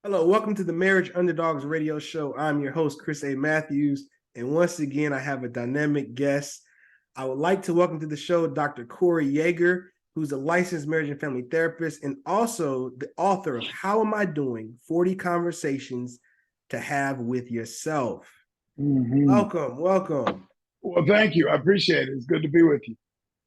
Hello, welcome to the Marriage Underdogs radio show. I'm your host, Chris A. Matthews, and once again, I have a dynamic guest. I would like to welcome to the show Dr. Corey Yeager, who's a licensed marriage and family therapist and also the author of How Am I Doing? 40 Conversations to Have with Yourself. Welcome. Well, thank you. I appreciate it. It's good to be with you.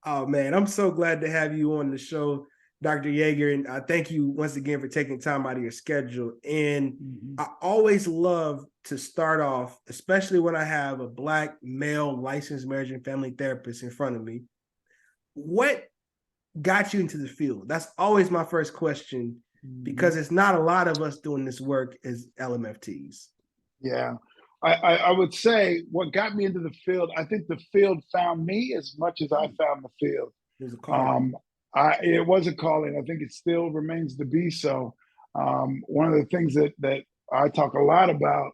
Oh, man, I'm so glad to have you on the show, Dr. Yeager, and thank you once again for taking time out of your schedule. And I always love to start off, especially when I have a Black male licensed marriage and family therapist in front of me. What got you into the field? That's always my first question, because it's not a lot of us doing this work as LMFTs. Yeah. I would say what got me into the field, I think the field found me as much as I found the field. It was a calling. It was a calling. I think it still remains to be so. One of the things that I talk a lot about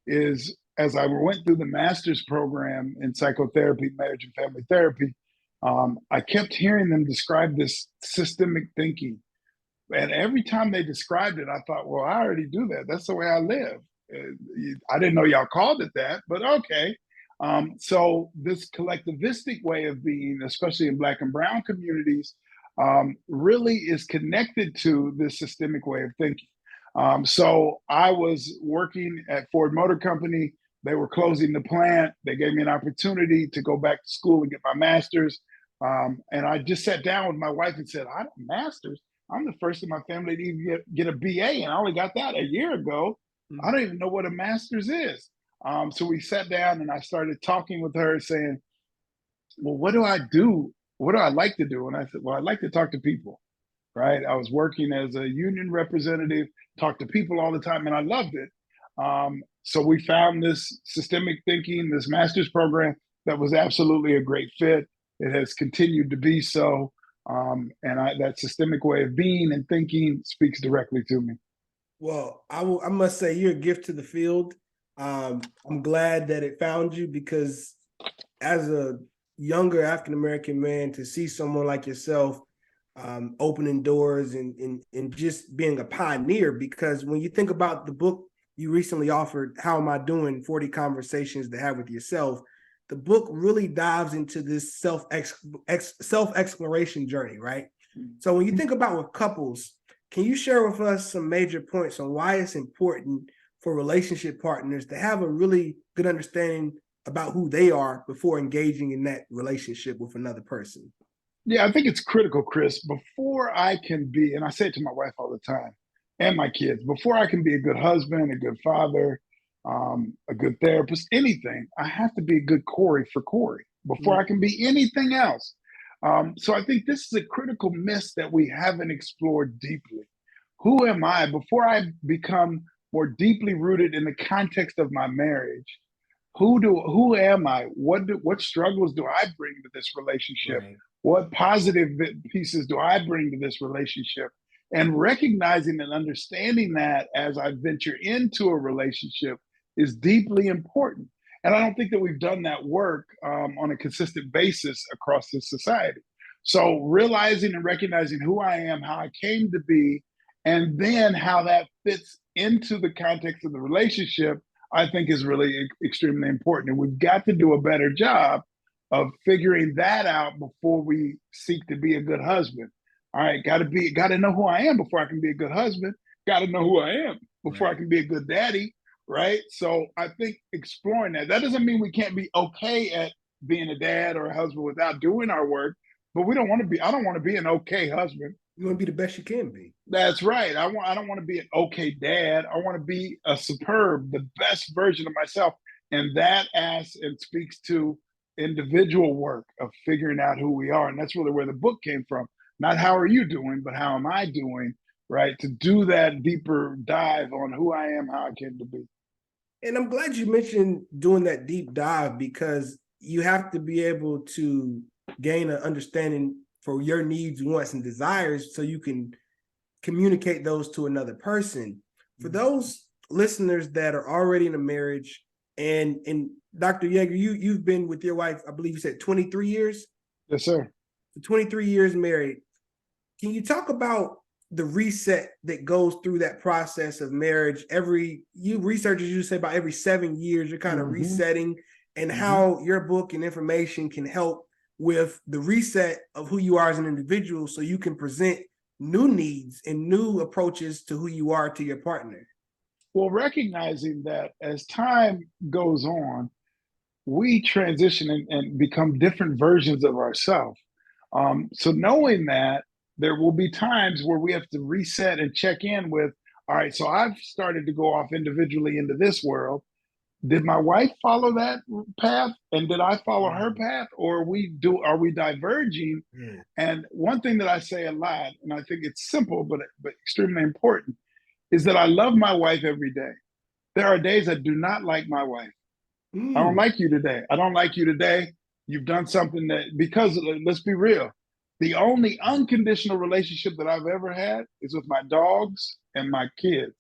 is, as I went through the master's program in psychotherapy, marriage and family therapy, I kept hearing them describe this systemic thinking. And every time they described it, I thought, well, I already do that. That's the way I live. I didn't know y'all called it that, but okay. So this collectivistic way of being, especially in Black and Brown communities, really is connected to this systemic way of thinking. So I was working at Ford Motor Company. They were closing the plant. They gave me an opportunity to go back to school and get my master's. And I just sat down with my wife and said, I don't master's. I'm the first in my family to even get a BA, and I only got that a year ago. I don't even know what a master's is. So we sat down and I started talking with her saying, well, what do I do? What do I like to do? And I said, well, I like to talk to people, right? I was working as a union representative, talked to people all the time, and I loved it. So we found this systemic thinking, this master's program that was absolutely a great fit. It has continued to be so. That systemic way of being and thinking speaks directly to me. Well, I must say you're a gift to the field. I'm glad that it found you, because as a younger African-American man, to see someone like yourself opening doors and just being a pioneer, because when you think about the book you recently offered, How Am I Doing? 40 Conversations to Have with Yourself, the book really dives into this self-exploration journey, right? So when you think about with couples, can you share with us some major points on why it's important for relationship partners to have a really good understanding about who they are before engaging in that relationship with another person? Yeah, I think it's critical, Chris. Before I can be, and I say it to my wife all the time and my kids, before I can be a good husband, a good father, a good therapist, anything, I have to be a good Corey for Corey before I can be anything else. So I think this is a critical miss that we haven't explored deeply. Who am I before I become more deeply rooted in the context of my marriage? Who am I? What struggles do I bring to this relationship? Right. What positive pieces do I bring to this relationship? And recognizing and understanding that as I venture into a relationship is deeply important. And I don't think that we've done that work on a consistent basis across this society. So realizing and recognizing who I am, how I came to be, and then how that fits into the context of the relationship, I think is really extremely important. And we've got to do a better job of figuring that out before we seek to be a good husband. All right, got to know who I am before I can be a good husband. Got to know who I am before I can be a good daddy. Right. So I think exploring that doesn't mean we can't be okay at being a dad or a husband without doing our work, but I don't want to be an okay husband. You want to be the best you can be. That's right. I don't want to be an okay dad. I want to be a superb, the best version of myself. And that asks and speaks to individual work of figuring out who we are. And that's really where the book came from. Not how are you doing, but how am I doing, right? To do that deeper dive on who I am, how I came to be. And I'm glad you mentioned doing that deep dive, because you have to be able to gain an understanding for your needs, wants, and desires so you can communicate those to another person. For those listeners that are already in a marriage, and Dr. Yeager, you've been with your wife, I believe you said 23 years? Yes, sir. 23 years married. Can you talk about the reset that goes through that process of marriage. Researchers you say about every 7 years, you're kind of resetting, and how your book and information can help with the reset of who you are as an individual, so you can present new needs and new approaches to who you are to your partner. Well, recognizing that as time goes on, we transition and become different versions of ourselves. So knowing that there will be times where we have to reset and check in with, all right, so I've started to go off individually into this world. Did my wife follow that path, and did I follow her path, or are we diverging? And one thing that I say a lot, and I think it's simple but extremely important, is that I love my wife every day. There are days I do not like my wife. I don't like you today. I don't like you today. You've done something because let's be real, the only unconditional relationship that I've ever had is with my dogs and my kids.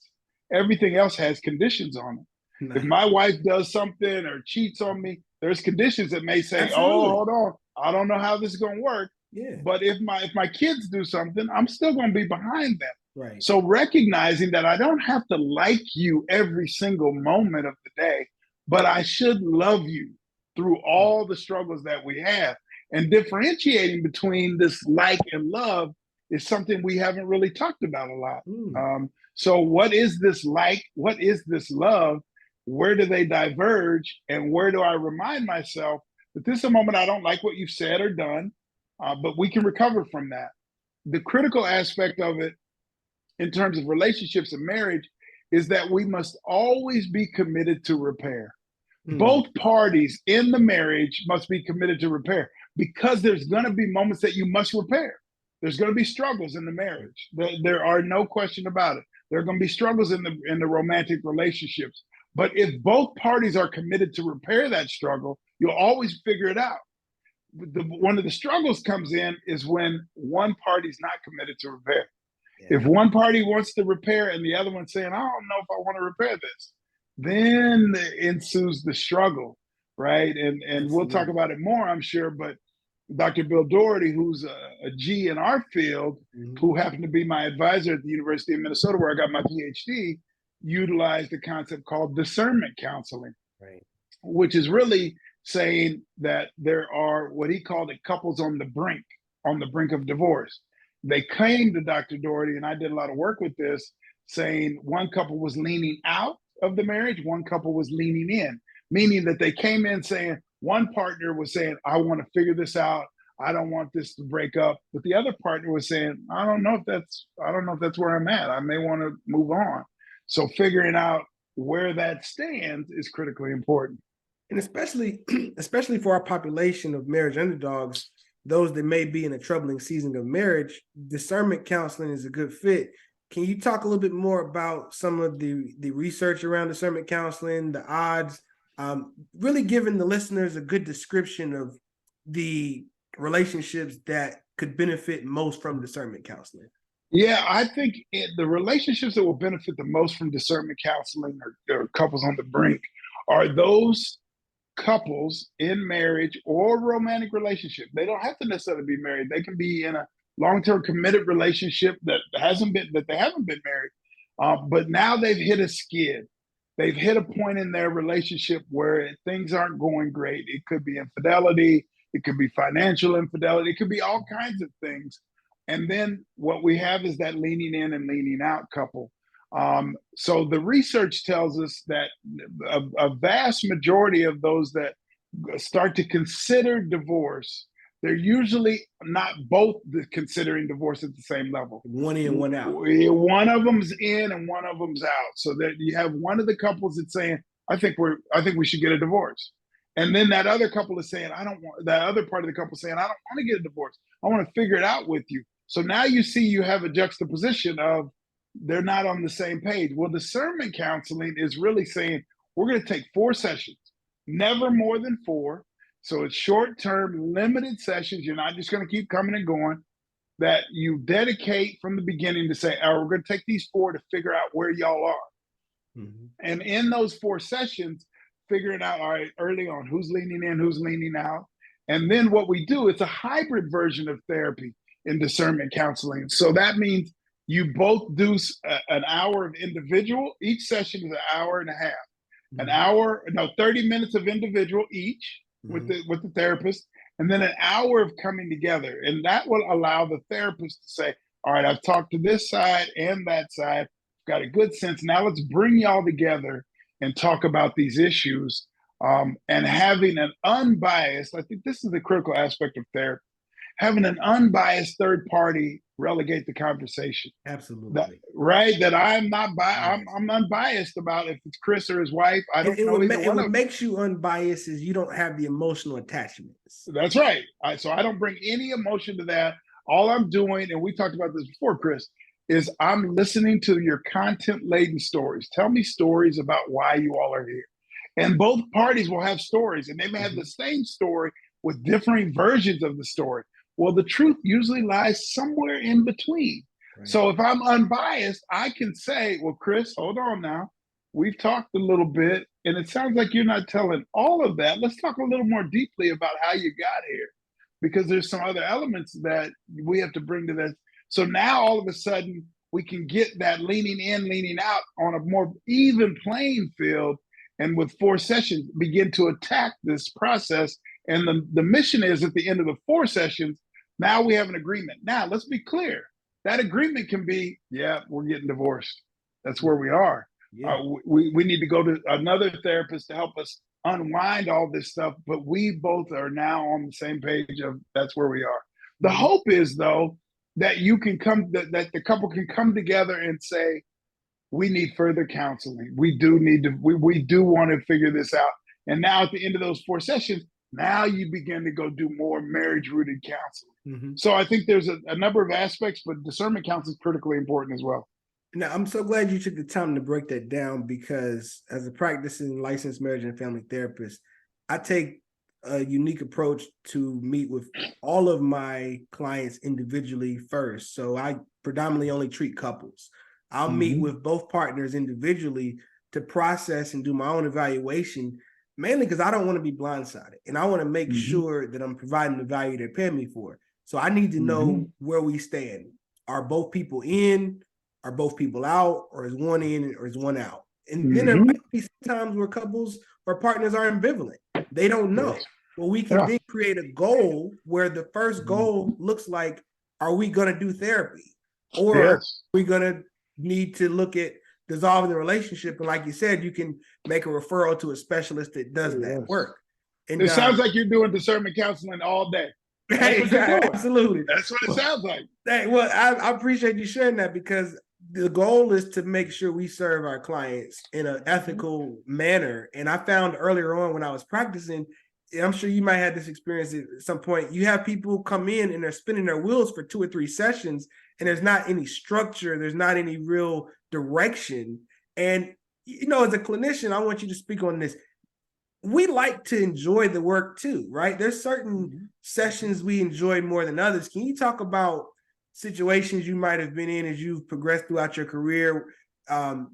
Everything else has conditions on it. Nice. If my wife does something or cheats on me, there's conditions that may say, absolutely, oh, hold on, I don't know how this is going to work. Yeah. But if my kids do something, I'm still going to be behind them. Right. So recognizing that I don't have to like you every single moment of the day, but I should love you through all the struggles that we have. And differentiating between this like and love is something we haven't really talked about a lot. So what is this like? What is this love? Where do they diverge? And where do I remind myself that this is a moment I don't like what you've said or done, but we can recover from that. The critical aspect of it in terms of relationships and marriage is that we must always be committed to repair. Both parties in the marriage must be committed to repair, because there's going to be moments that you must repair. There's going to be struggles in the marriage. There are no question about it. There are going to be struggles in the romantic relationships. But if both parties are committed to repair that struggle, you'll always figure it out. One of the struggles comes in is when one party's not committed to repair. Yeah. If one party wants to repair and the other one's saying, I don't know if I want to repair this, then ensues the struggle, right? And we'll talk about it more, I'm sure, but Dr. Bill Doherty, who's a G in our field, who happened to be my advisor at the University of Minnesota, where I got my PhD, utilized a concept called discernment counseling, right, which is really saying that there are what he called it couples on the brink of divorce. They came to Dr. Doherty, and I did a lot of work with this, saying one couple was leaning out of the marriage, one couple was leaning in, meaning that they came in saying, one partner was saying, I want to figure this out, I don't want this to break up. But the other partner was saying, I don't know if that's where I'm at. I may want to move on. So figuring out where that stands is critically important. And especially for our population of marriage underdogs, those that may be in a troubling season of marriage, discernment counseling is a good fit. Can you talk a little bit more about some of the research around discernment counseling, the odds, really giving the listeners a good description of the relationships that could benefit most from discernment counseling? Yeah, I think the relationships that will benefit the most from discernment counseling or couples on the brink are those couples in marriage or romantic relationship. They don't have to necessarily be married. They can be in a long-term committed relationship that they haven't been married, but now they've hit a skid. They've hit a point in their relationship where things aren't going great. It could be infidelity, it could be financial infidelity, it could be all kinds of things. And then what we have is that leaning in and leaning out couple. So the research tells us that a vast majority of those that start to consider divorce, they're usually not both considering divorce at the same level. One in, one out. One of them's in and one of them's out. So that you have one of the couples that's saying, I think we should get a divorce. And then that other couple is saying, that other part of the couple saying, I don't want to get a divorce. I want to figure it out with you. So now you have a juxtaposition of they're not on the same page. Well, discernment counseling is really saying, we're going to take 4 sessions, never more than 4. So it's short-term, limited sessions. You're not just going to keep coming and going, that you dedicate from the beginning to say, we're going to take these 4 to figure out where y'all are. And in those 4 sessions, figuring out, all right, early on, who's leaning in, who's leaning out. And then what we do, it's a hybrid version of therapy in discernment counseling. So that means You both do an hour of individual. Each session is an hour and a half. An hour, no, 30 minutes of individual each with the therapist, and then an hour of coming together. And that will allow the therapist to say, all right, I've talked to this side and that side, got a good sense. Now let's bring y'all together and talk about these issues. And having an unbiased, I think this is the critical aspect of therapy, having an unbiased third party relegate the conversation. Absolutely. That I'm not I'm unbiased about if it's Chris or his wife. I don't know either one of them. What makes you unbiased is you don't have the emotional attachments. That's right. So I don't bring any emotion to that. All I'm doing, and we talked about this before, Chris, is I'm listening to your content-laden stories. Tell me stories about why you all are here. And both parties will have stories, and they may have the same story with differing versions of the story. Well, the truth usually lies somewhere in between. Right. So if I'm unbiased, I can say, well, Chris, hold on now. We've talked a little bit, and it sounds like you're not telling all of that. Let's talk a little more deeply about how you got here, because there's some other elements that we have to bring to this. So now all of a sudden, we can get that leaning in, leaning out on a more even playing field, and with 4 sessions, begin to attack this process. And the mission is at the end of the 4 sessions, now we have an agreement. Now, let's be clear. That agreement can be, yeah, we're getting divorced. That's where we are. Yeah. We need to go to another therapist to help us unwind all this stuff. But we both are now on the same page of that's where we are. The hope is, though, that you can that the couple can come together and say, we need further counseling. We do need to, we do want to figure this out. And now at the end of those 4 sessions, now you begin to go do more marriage-rooted counseling. So I think there's a number of aspects, but discernment counseling is critically important as well. Now, I'm so glad you took the time to break that down, because as a practicing licensed marriage and family therapist, I take a unique approach to meet with all of my clients individually first. So I predominantly only treat couples. I'll meet with both partners individually to process and do my own evaluation, mainly because I don't want to be blindsided, and I want to make sure that I'm providing the value they're paying me for. So I need to know where we stand. Are both people in? Are both people out? Or is one in or is one out? And then there might be times where couples or partners are ambivalent. They don't know. Well, we can then create a goal where the first goal looks like, are we going to do therapy? Or are we going to need to look at dissolving the relationship? And like you said, you can make a referral to a specialist that does that work. And it sounds like you're doing discernment counseling all day. Absolutely. That's what it sounds like. Well, I appreciate you sharing that, because the goal is to make sure we serve our clients in an ethical manner. And I found earlier on when I was practicing, I'm sure you might have this experience at some point, you have people come in and they're spinning their wheels for 2 or 3 sessions, and there's not any structure, there's not any real direction. And, you know, as a clinician, I want you to speak on this. We like to enjoy the work too, right? There's certain sessions we enjoy more than others. Can you talk about situations you might have been in as you've progressed throughout your career?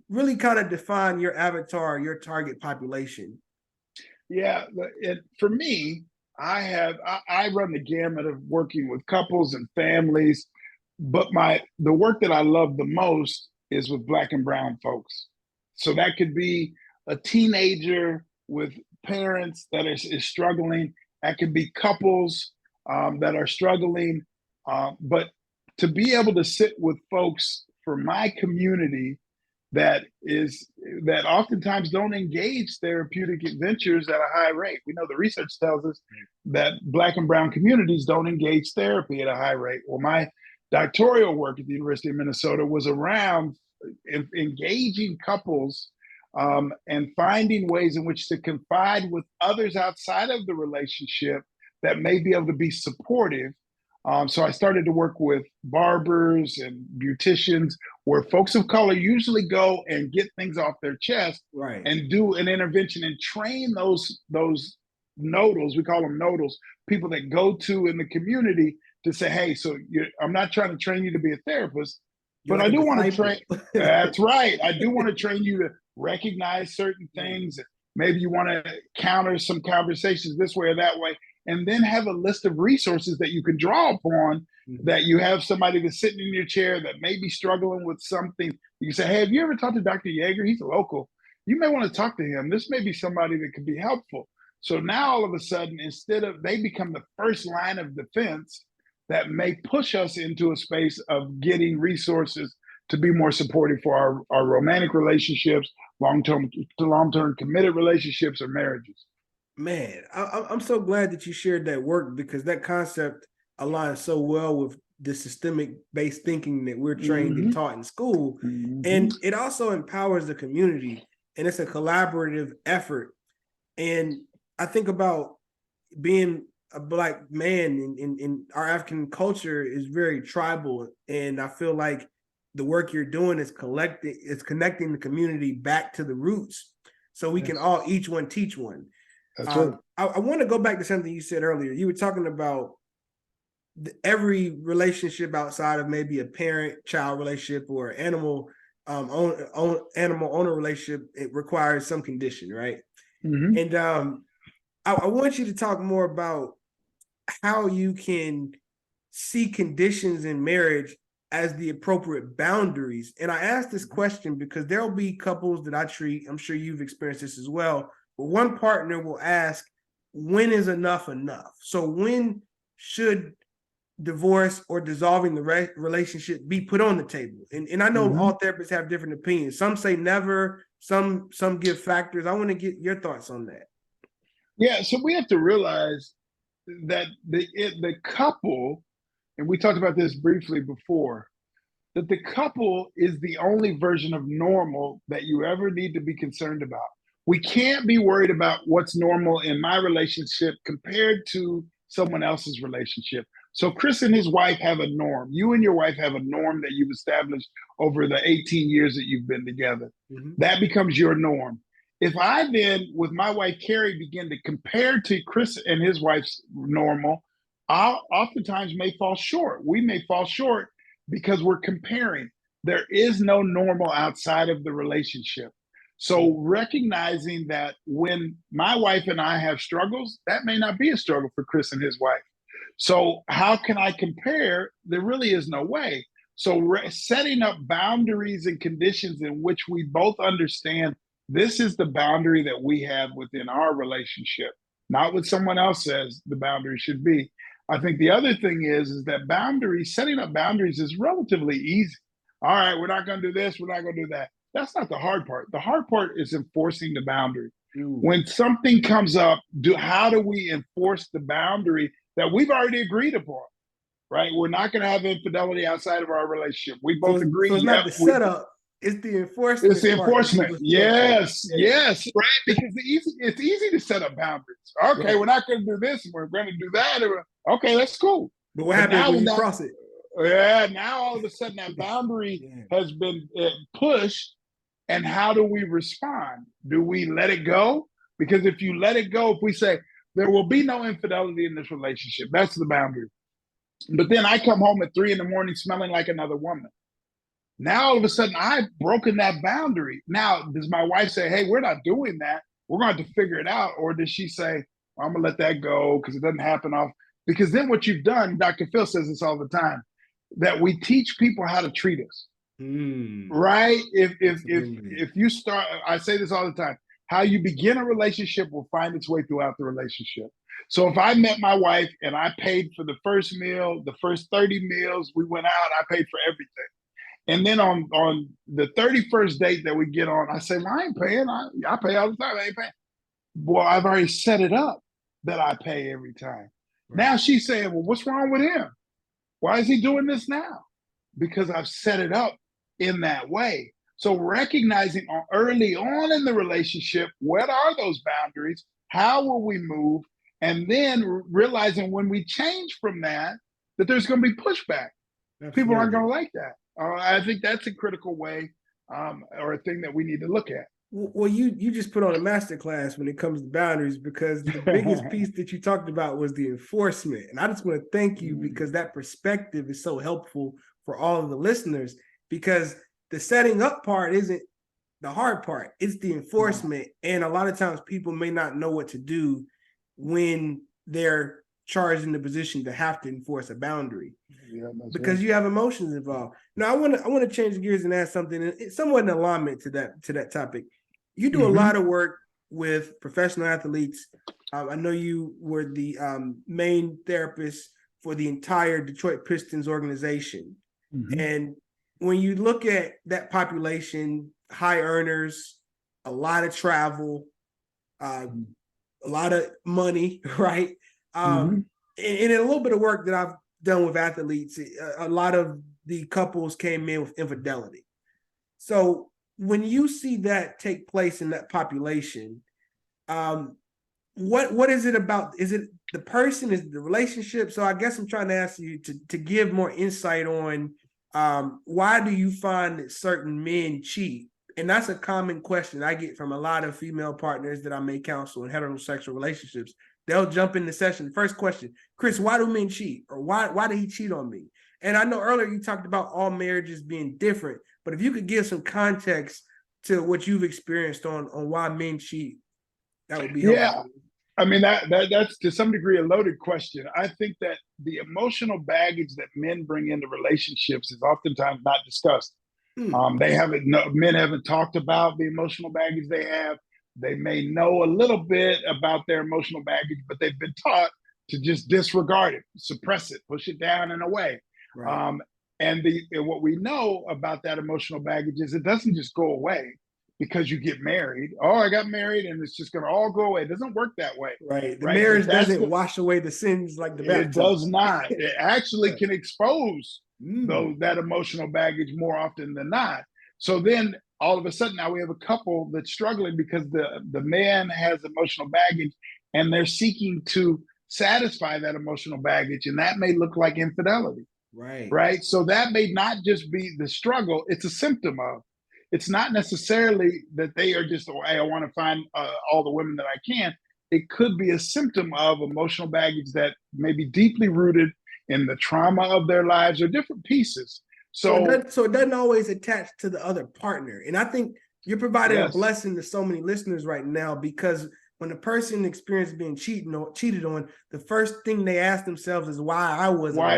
Really kind of define your avatar, your target population. Yeah, for me, I run the gamut of working with couples and families, but the work that I love the most is with Black and brown folks. So that could be a teenager with parents that is struggling. That could be couples that are struggling. But to be able to sit with folks for my community that oftentimes don't engage therapeutic adventures at a high rate. We know the research tells us that Black and brown communities don't engage therapy at a high rate. Well, my doctoral work at the University of Minnesota was around engaging couples and finding ways in which to confide with others outside of the relationship that may be able to be supportive. So I started to work with barbers and beauticians, where folks of color usually go and get things off their chest and do an intervention and train those nodals, we call them nodals, people that go to in the community to say, hey, so I'm not trying to train you to be a therapist, but I do want to train. That's right. I do want to train you to recognize certain things. Maybe you want to counter some conversations this way or that way, and then have a list of resources that you can draw upon that you have somebody that's sitting in your chair that may be struggling with something. You can say, hey, have you ever talked to Dr. Yeager? He's a local. You may want to talk to him. This may be somebody that could be helpful. So now all of a sudden, instead of, they become the first line of defense that may push us into a space of getting resources to be more supportive for our romantic relationships, long-term committed relationships or marriages. Man, I'm so glad that you shared that work, because that concept aligns so well with the systemic based thinking that we're trained and taught in school. And it also empowers the community, and it's a collaborative effort. And I think about being a Black man in our African culture is very tribal. And I feel like the work you're doing is connecting the community back to the roots, so we can all each one teach one. That's right. I want to go back to something you said earlier. You were talking about every relationship outside of maybe a parent-child relationship or animal owner relationship, it requires some condition, right? And I want you to talk more about how you can see conditions in marriage as the appropriate boundaries. And I ask this question because there'll be couples that I treat, I'm sure you've experienced this as well, but one partner will ask, when is enough enough? So when should divorce or dissolving the relationship be put on the table? And I know all therapists have different opinions. Some say never, some give factors. I want to get your thoughts on that. Yeah, so we have to realize that the couple, and we talked about this briefly before, that the couple is the only version of normal that you ever need to be concerned about. We can't be worried about what's normal in my relationship compared to someone else's relationship. So Chris and his wife have a norm. You and your wife have a norm that you've established over the 18 years that you've been together. That becomes your norm. If I then, with my wife, Carrie, begin to compare to Chris and his wife's normal, I'll oftentimes may fall short. We may fall short because we're comparing. There is no normal outside of the relationship. So recognizing that when my wife and I have struggles, that may not be a struggle for Chris and his wife. So how can I compare? There really is no way. So setting up boundaries and conditions in which we both understand this is the boundary that we have within our relationship, not what someone else says the boundary should be. I think the other thing is that setting up boundaries is relatively easy. All right, we're not going to do this, we're not going to do that. That's not the hard part. The hard part is enforcing the boundary. When something comes up, how do we enforce the boundary that we've already agreed upon? Right? We're not going to have infidelity outside of our relationship. We both agree. So it's not the setup, it's the enforcement. It's the enforcement. Yes, right? Because it's easy to set up boundaries. Okay, we're not going to do this, we're going to do that. Okay, that's cool. But what happens when you cross it? Yeah, now all of a sudden that boundary has been pushed. And how do we respond? Do we let it go? Because if you let it go, if we say, there will be no infidelity in this relationship, that's the boundary. But then I come home at 3 a.m. smelling like another woman. Now, all of a sudden, I've broken that boundary. Now, does my wife say, hey, we're not doing that, we're going to have to figure it out? Or does she say, I'm going to let that go because it doesn't happen off? Because then what you've done, Dr. Phil says this all the time, that we teach people how to treat us. Right? If you start, I say this all the time, how you begin a relationship will find its way throughout the relationship. So if I met my wife and I paid for the first meal, the first 30 meals, we went out, I paid for everything. And then on the 31st date that we get on, I say, well, I ain't paying. I pay all the time. I ain't paying. Well, I've already set it up that I pay every time. Right. Now she's saying, well, what's wrong with him? Why is he doing this now? Because I've set it up in that way. So recognizing early on in the relationship, what are those boundaries? How will we move? And then realizing when we change from that there's going to be pushback. Absolutely. People aren't going to like that. I think that's a critical way or a thing that we need to look at. Well, you just put on a masterclass when it comes to boundaries, because the biggest piece that you talked about was the enforcement. And I just want to thank you because that perspective is so helpful for all of the listeners, because the setting up part isn't the hard part. It's the enforcement. And a lot of times people may not know what to do when they're charged in the position to have to enforce a boundary. Yeah, because you have emotions involved. Now, I want to change gears and add something somewhat in alignment to that topic. You do a lot of work with professional athletes. I know you were the main therapist for the entire Detroit Pistons organization. And when you look at that population, high earners, a lot of travel, a lot of money, right? And a little bit of work that I've done with athletes, a lot of the couples came in with infidelity. So when you see that take place in that population, what is it about? Is it the person? Is it the relationship? So I guess I'm trying to ask you to give more insight on why do you find that certain men cheat? And that's a common question I get from a lot of female partners that I may counsel in heterosexual relationships. They'll jump in the session. First question, Chris, why do men cheat? Or why did he cheat on me? And I know earlier you talked about all marriages being different, but if you could give some context to what you've experienced on why men cheat, that would be helpful. Yeah. I mean, that's to some degree a loaded question. I think that the emotional baggage that men bring into relationships is oftentimes not discussed. Men haven't talked about the emotional baggage they have. They may know a little bit about their emotional baggage, but they've been taught to just disregard it, suppress it, push it down and away. Right. And what we know about that emotional baggage is it doesn't just go away because you get married. Oh, I got married and it's just going to all go away. It doesn't work that way. Right. The marriage doesn't wash away the sins like the baptism. It does not. It actually can expose that emotional baggage more often than not. So then all of a sudden now we have a couple that's struggling because the man has emotional baggage and they're seeking to satisfy that emotional baggage. And that may look like infidelity. Right. So that may not just be the struggle. It's a symptom of. It's not necessarily that they are just, hey, I want to find all the women that I can. It could be a symptom of emotional baggage that may be deeply rooted in the trauma of their lives or different pieces. So it doesn't always attach to the other partner. And I think you're providing a blessing to so many listeners right now, because when a person experiences being cheated on, the first thing they ask themselves is why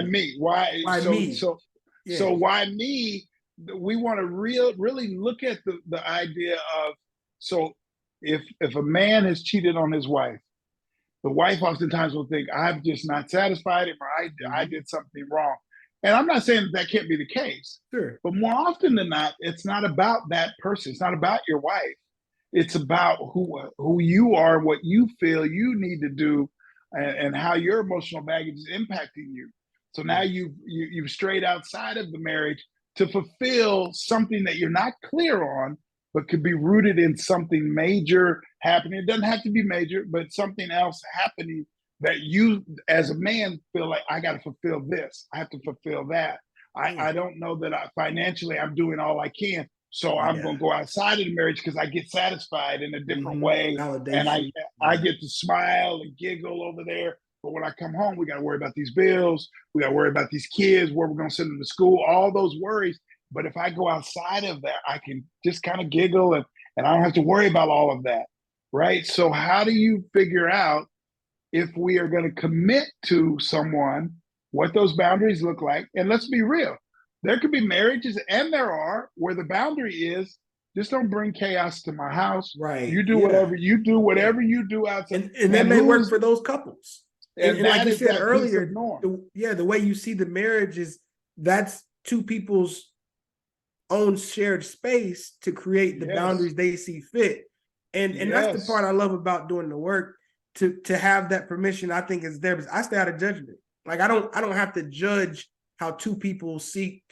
me? Why me? So why me? We want to really look at the idea of, so if a man has cheated on his wife, the wife oftentimes will think, I'm just not satisfied him, or I did something wrong. And I'm not saying that can't be the case. Sure. But more often than not, it's not about that person. It's not about your wife. It's about who you are, what you feel you need to do, and how your emotional baggage is impacting you. So now you've strayed outside of the marriage to fulfill something that you're not clear on, but could be rooted in something major happening. It doesn't have to be major, but something else happening that you as a man feel like, I got to fulfill this. I have to fulfill that. I don't know that financially I'm doing all I can. So I'm going to go outside of the marriage because I get satisfied in a different way. And I get to smile and giggle over there. But when I come home, we got to worry about these bills. We got to worry about these kids, where we're going to send them to school, all those worries. But if I go outside of that, I can just kind of giggle and I don't have to worry about all of that. Right. So how do you figure out if we are going to commit to someone, what those boundaries look like? And let's be real. There could be marriages, and there are, where the boundary is, just don't bring chaos to my house. Right. You do whatever you do, you do outside. And that may work for those couples. And like you said earlier, the way you see the marriage is that's two people's own shared space to create the boundaries they see fit. And that's the part I love about doing the work, to have that permission. I think is there, because I stay out of judgment. Like I don't have to judge how two people seek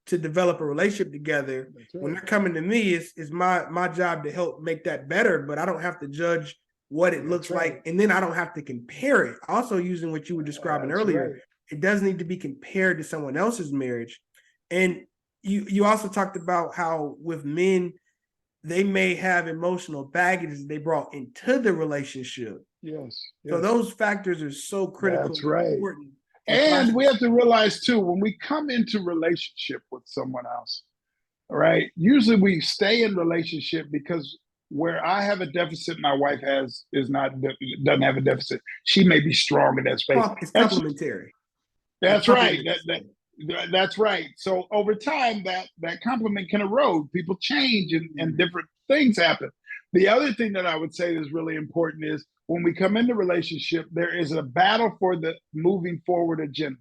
to develop a relationship together. Right. When they're coming to me, it's my job to help make that better, but I don't have to judge what it looks like. And then I don't have to compare it. Also, using what you were describing earlier, it does need to be compared to someone else's marriage. And you also talked about how with men, they may have emotional baggage they brought into the relationship. Yes. So those factors are so critical. That's right. And important. And we have to realize too, when we come into relationship with someone else, all right, usually we stay in relationship because where I have a deficit, my wife doesn't have a deficit. She may be strong in that space. It's complementary. That's right. That's right. So over time, that compliment can erode. People change, and different things happen. The other thing that I would say is really important is when we come into relationship, there is a battle for the moving forward agenda.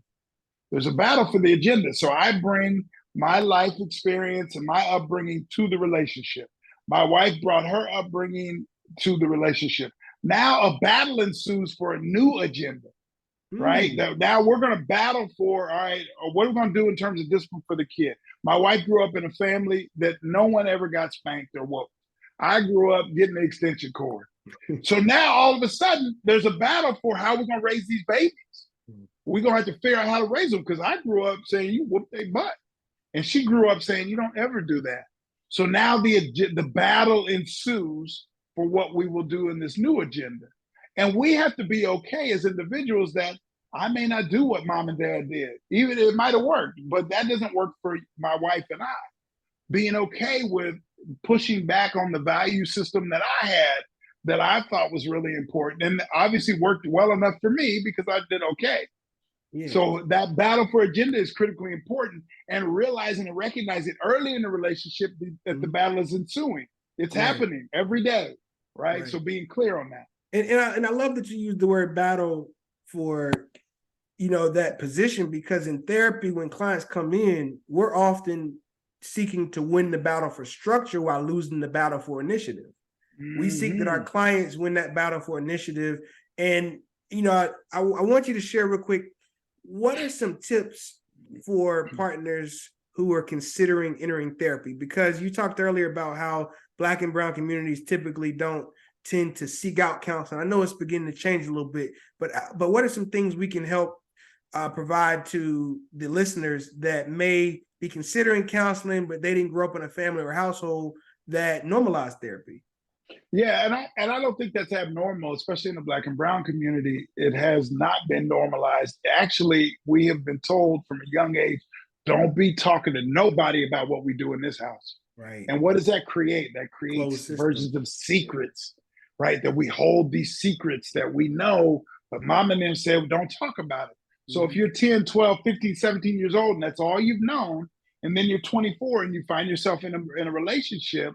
There's a battle for the agenda. So I bring my life experience and my upbringing to the relationship. My wife brought her upbringing to the relationship. Now a battle ensues for a new agenda, right? Now we're going to battle for, all right, what are we going to do in terms of discipline for the kid? My wife grew up in a family that no one ever got spanked or whooped. I grew up getting the extension cord. So now all of a sudden there's a battle for how we're going to raise these babies. We're going to have to figure out how to raise them, because I grew up saying you whoop their butt. And she grew up saying you don't ever do that. So now the battle ensues for what we will do in this new agenda. And we have to be okay as individuals that I may not do what mom and dad did. Even it might have worked, but that doesn't work for my wife and I. Being okay with pushing back on the value system that I had, that I thought was really important, and obviously worked well enough for me because I did okay. Yeah. So that battle for agenda is critically important, and realizing and recognizing early in the relationship that the battle is ensuing. It's happening every day, right? So being clear on that. And I love that you use the word battle for, that position, because in therapy, when clients come in, we're often seeking to win the battle for structure while losing the battle for initiative. We seek that our clients win that battle for initiative. And, I want you to share real quick, what are some tips for partners who are considering entering therapy? Because you talked earlier about how Black and brown communities typically don't tend to seek out counseling. I know it's beginning to change a little bit, but what are some things we can help provide to the listeners that may be considering counseling, but they didn't grow up in a family or household that normalized therapy? Yeah, and I don't think that's abnormal, especially in the Black and brown community. It has not been normalized. Actually, we have been told from a young age, don't be talking to nobody about what we do in this house. Right. And what does that create? That creates versions of secrets, right? That we hold these secrets that we know, but mom and them said, well, don't talk about it. So if you're 10, 12, 15, 17 years old, and that's all you've known, and then you're 24 and you find yourself in a relationship,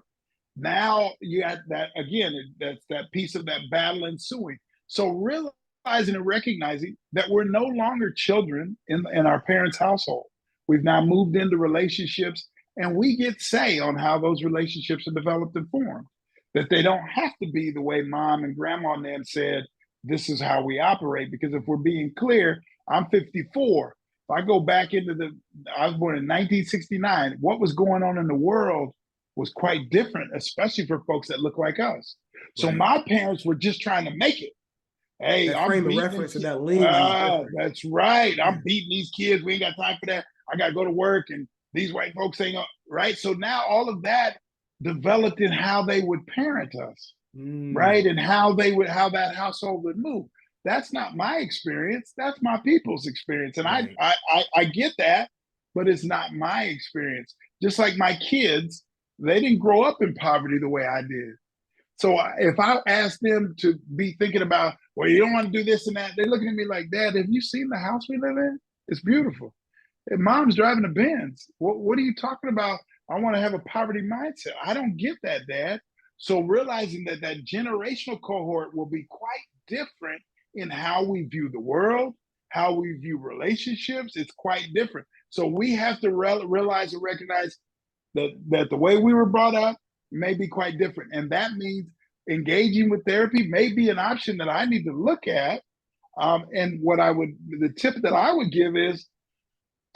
now you got that, again, that's that piece of that battle ensuing. So realizing and recognizing that we're no longer children in our parents' household. We've now moved into relationships, and we get say on how those relationships are developed and formed. That they don't have to be the way mom and grandma and them said, this is how we operate. Because if we're being clear, I'm 54. If I go back I was born in 1969, what was going on in the world was quite different, especially for folks that look like us. So my parents were just trying to make it. Hey, that frame of reference to that lean. That's right. I'm beating these kids. We ain't got time for that. I got to go to work, and these white folks ain't right. So now all of that developed in how they would parent us, right? And how that household would move. That's not my experience. That's my people's experience. And I get that, but it's not my experience. Just like my kids, they didn't grow up in poverty the way I did. So if I ask them to be thinking about, well, you don't want to do this and that, they're looking at me like, Dad, have you seen the house we live in? It's beautiful. And Mom's driving a Benz. What are you talking about? I want to have a poverty mindset. I don't get that, Dad. So realizing that generational cohort will be quite different in how we view the world, how we view relationships. It's quite different. So we have to realize and recognize that the way we were brought up may be quite different. And that means engaging with therapy may be an option that I need to look at. And the tip that I would give is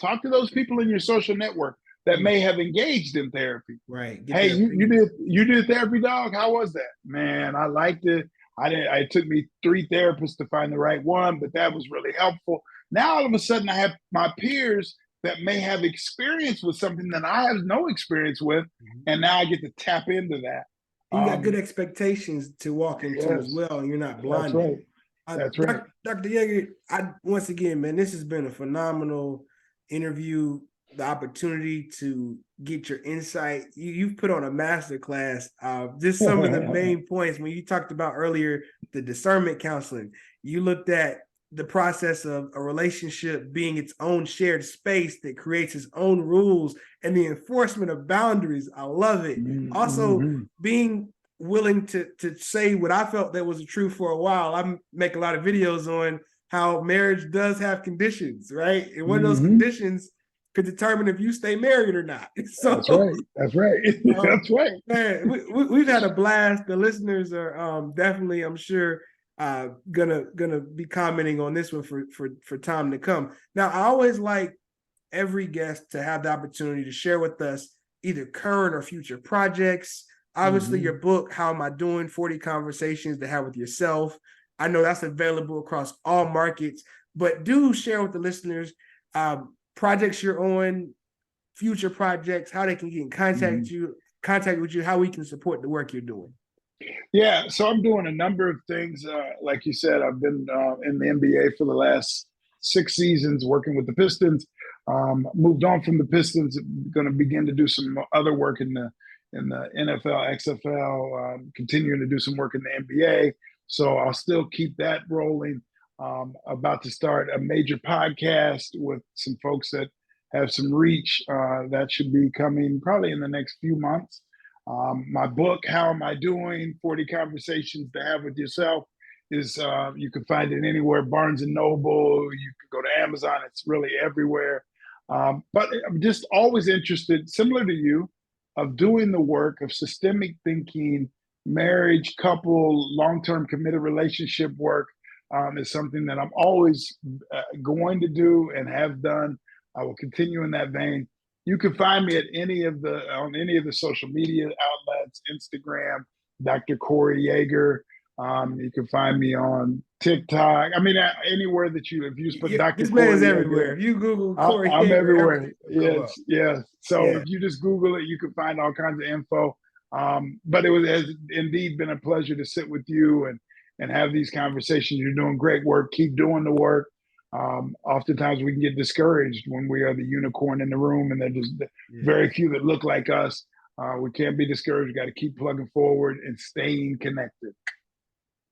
talk to those people in your social network that may have engaged in therapy. Right. Hey, you did therapy, dog? How was that? Man, I liked it. It took me 3 therapists to find the right one, but that was really helpful. Now, all of a sudden, I have my peers that may have experience with something that I have no experience with, and now I get to tap into that. You got good expectations to walk into as well, and you're not blinded. That's right. Dr. Yeager, once again, man, this has been a phenomenal interview. the opportunity to get your insight. You've put on a masterclass. Just some of the main points when you talked about earlier, the discernment counseling. You looked at the process of a relationship being its own shared space that creates its own rules and the enforcement of boundaries. I love it. Also, being willing to say what I felt that was true for a while. I make a lot of videos on how marriage does have conditions, right? And one of those conditions could determine if you stay married or not. So that's right. That's right. That's right. Man, we've had a blast. The listeners are definitely, I'm sure, gonna be commenting on this one for time to come. Now, I always like every guest to have the opportunity to share with us either current or future projects. Obviously, your book, How Am I Doing? 40 Conversations to Have with Yourself. I know that's available across all markets, but do share with the listeners projects you're on, future projects, how they can get in contact with you, how we can support the work you're doing. Yeah, so I'm doing a number of things. Like you said, I've been in the NBA for the last 6 seasons, working with the Pistons. Moved on from the Pistons, going to begin to do some other work in the NFL, XFL, continuing to do some work in the NBA. So I'll still keep that rolling. About to start a major podcast with some folks that have some reach. That should be coming probably in the next few months. My book, How Am I Doing? 40 Conversations to Have with Yourself, is you can find it anywhere, Barnes and Noble. You can go to Amazon. It's really everywhere. But I'm just always interested, similar to you, of doing the work of systemic thinking, marriage, couple, long-term committed relationship work. Is something that I'm always going to do and have done. I will continue in that vein. You can find me at on any of the social media outlets, Instagram, Dr. Corey Yeager. You can find me on TikTok. I mean, anywhere that if you just put Dr. This Corey man is Yeager, everywhere. If you Google Corey I'm Yeager, everywhere. Yes, up. yes. So if you just Google it, you can find all kinds of info. But has indeed been a pleasure to sit with you and have these conversations. You're doing great work. Keep doing the work. Oftentimes we can get discouraged when we are the unicorn in the room and there's just very few that look like us. We can't be discouraged. We got to keep plugging forward and staying connected.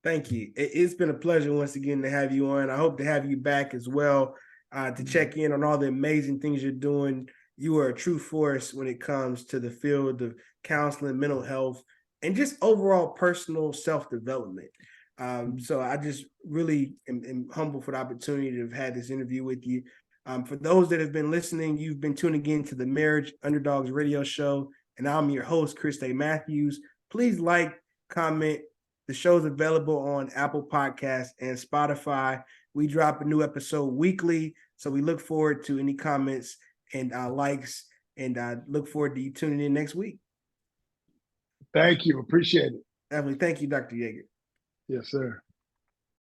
Thank you. It's been a pleasure once again to have you on. I hope to have you back as well to check in on all the amazing things you're doing. You are a true force when it comes to the field of counseling, mental health, and just overall personal self-development. So I just really am humble for the opportunity to have had this interview with you. For those that have been listening, you've been tuning in to the Marriage Underdogs radio show, and I'm your host, Chris A. Matthews. Please like, comment. The show's available on Apple Podcasts and Spotify. We drop a new episode weekly, so we look forward to any comments and likes, and I look forward to you tuning in next week. Thank you. Appreciate it. Definitely. Thank you, Dr. Yeager. Yes, sir.